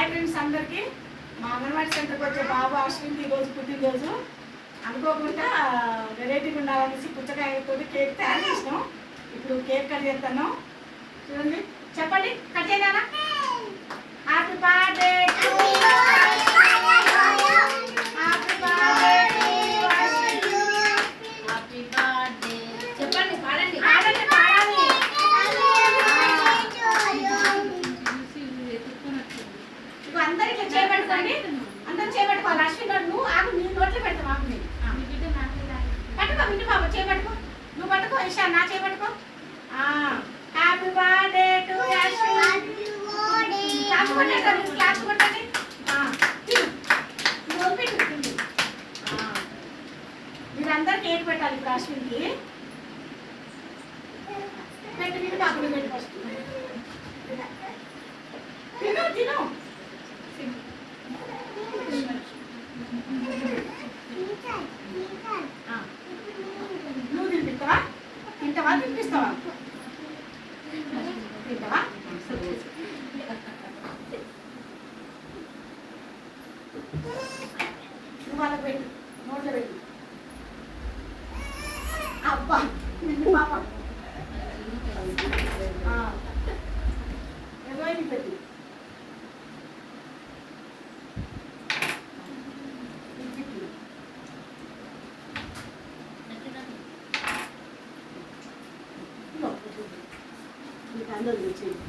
Hi friends అందరికీ. మా అంగన్వాడీ సెంటర్కి వచ్చే బాబు అశ్విన్ ఈరోజు పుట్టినరోజు. అనుకోకుండా వెరైటీగా ఉండాలనేసి పుచ్చకాయతో కేక్ తయారు చేసినాం. ఇప్పుడు కేక్ కట్ చేస్తాను. చూడండి, చెప్పండి, కట్ చేయనా? హ్యాపీ బర్త్డే టు అందరూ చేపట్టుకోవాలి. అశ్విన్ నువ్వు ఆగు, నీ నోట్లో పెడతావు. ఆగు, పట్టుకో, వింటు బాబు చేపట్టుకో. నువ్వు పట్టుకో, ఇషా నా చేపట్టుకో. Happy birthday to Ashwin. Class కొట్టండి, క్లాస్ కొట్టండి. మీరందరూ కేక్ పెట్టాలి ఇప్పుడు అశ్విన్కి. పెట్టు, వింటు బాబు పెట్టు ఫస్ట్. తిను తిను. నువ్వు తినిపిస్తావా? తింటావా? తినిపిస్తావా? తింటావా? నువ్వు వాళ్ళకి పెట్టు, నోట్లో పెట్టు. అబ్బా పాప ఎవరైనా పెట్టు. అందరూ వచ్చేది